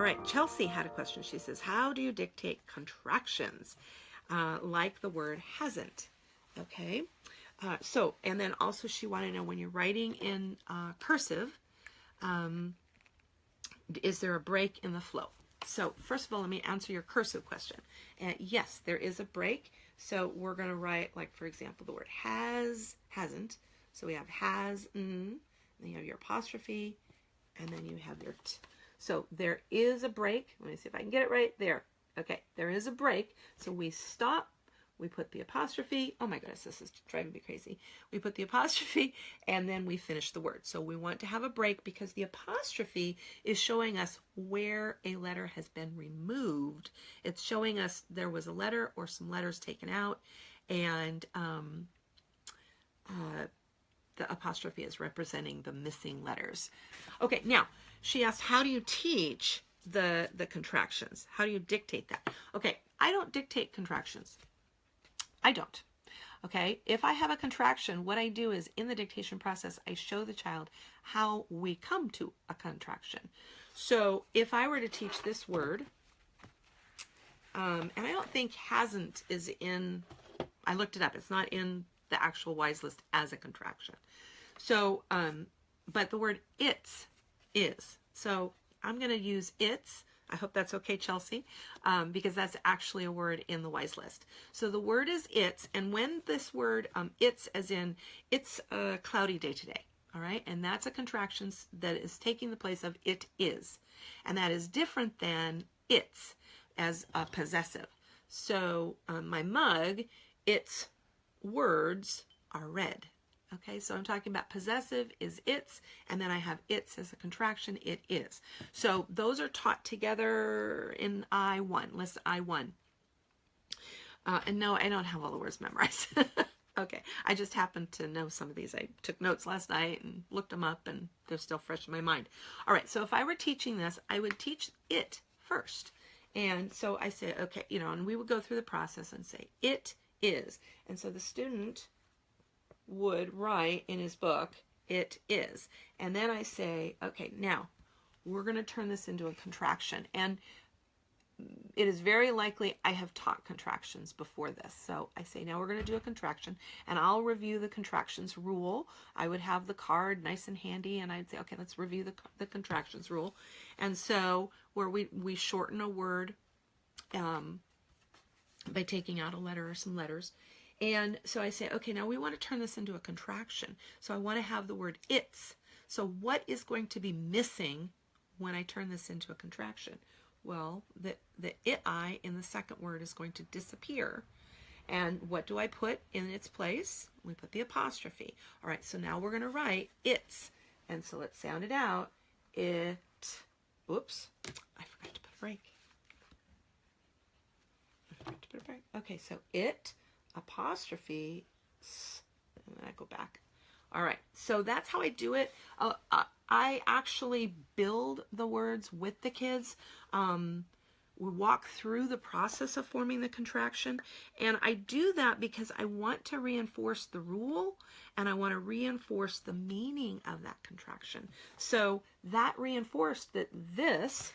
right, Chelsea had a question. She says, how do you dictate contractions? Like the word hasn't. Okay. And then also she wanted to know, when you're writing in cursive, is there a break in the flow? So first of all, let me answer your cursive question. Yes, there is a break. So we're going to write, like, for example, the word has, hasn't. So we have has, then you have your apostrophe, and then you have your t. So there is a break. Let me see if I can get it right there. Okay, there is a break. So we stop. We put the apostrophe. Oh my goodness, this is driving me crazy. We put the apostrophe and then we finish the word. So we want to have a break because the apostrophe is showing us where a letter has been removed. It's showing us there was a letter or some letters taken out, and the apostrophe is representing the missing letters. Okay, now she asked, how do you teach the contractions? How do you dictate that? Okay, I don't dictate contractions. I don't. Okay, if I have a contraction, what I do is, in the dictation process, I show the child how we come to a contraction. So if I were to teach this word, and I don't think hasn't is in, I looked it up, it's not in the actual wise list as a contraction. So, but the word it's is. So I'm going to use it's. I hope that's okay, Chelsea, because that's actually a word in the wise list. So the word is it's, and when this word it's, as in it's a cloudy day today, all right? And that's a contraction that is taking the place of it is. And that is different than it's as a possessive. So my mug, its words are red. Okay, so I'm talking about possessive is it's, and then I have it's as a contraction, it is. So those are taught together in I1, list I1. And no, I don't have all the words memorized. Okay, I just happen to know some of these. I took notes last night and looked them up, and they're still fresh in my mind. All right, so if I were teaching this, I would teach it first. And so I say, okay, you know, and we would go through the process and say, it is. And so the student would write in his book, it is. And then I say, okay, now we're going to turn this into a contraction. And it is very likely I have taught contractions before this. So I say, now we're going to do a contraction, and I'll review the contractions rule. I would have the card nice and handy, and I'd say, okay, let's review the contractions rule. And so where we shorten a word by taking out a letter or some letters. And so I say, okay, now we want to turn this into a contraction. So I want to have the word it's. So what is going to be missing when I turn this into a contraction? Well, the it-I in the second word is going to disappear. And what do I put in its place? We put the apostrophe. All right, so now we're going to write it's. And so let's sound it out. It, oops, I forgot to put a break. Okay, so it, apostrophe, and then I go back. All right, so that's how I do it. I actually build the words with the kids. We walk through the process of forming the contraction, and I do that because I want to reinforce the rule, and I want to reinforce the meaning of that contraction. So that reinforced that this,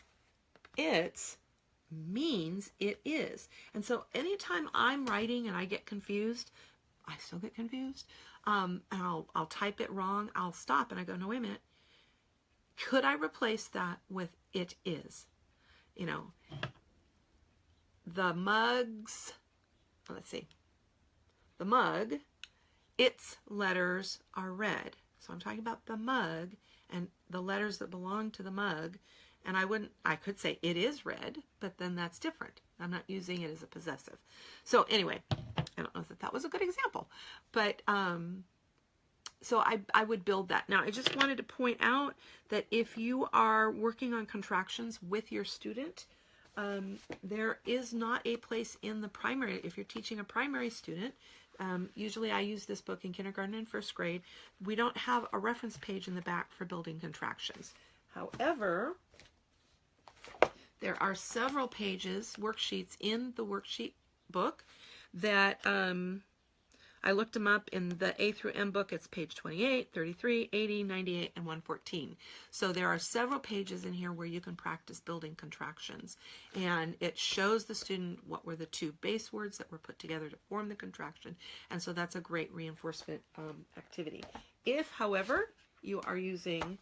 it's, means it is. And so anytime I'm writing and I get confused, I still get confused, and I'll type it wrong, I'll stop and I go, no, wait a minute. Could I replace that with it is? You know, the mugs, let's see, the mug, its letters are red. So I'm talking about the mug and the letters that belong to the mug. And I could say it is red, but then that's different. I'm not using it as a possessive. So anyway, I don't know if that was a good example, but so I would build that. Now, I just wanted to point out that if you are working on contractions with your student, there is not a place in the primary, if you're teaching a primary student, usually I use this book in kindergarten and first grade, we don't have a reference page in the back for building contractions. However, there are several pages, worksheets in the worksheet book that I looked them up in the A through M book. It's page 28, 33, 80, 98, and 114. So there are several pages in here where you can practice building contractions. And it shows the student what were the two base words that were put together to form the contraction. And so that's a great reinforcement activity. If, however, you are using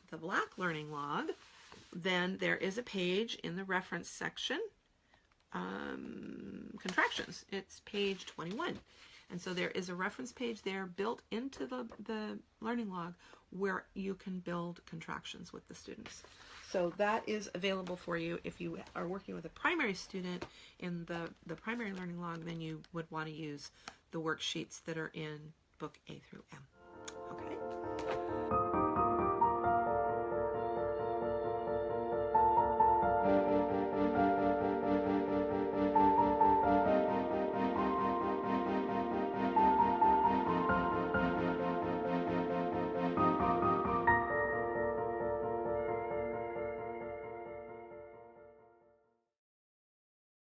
the Black Learning Log, then there is a page in the reference section, contractions. It's page 21. And so there is a reference page there built into the learning log where you can build contractions with the students. So that is available for you. If you are working with a primary student in the primary learning log, then you would want to use the worksheets that are in book A through M.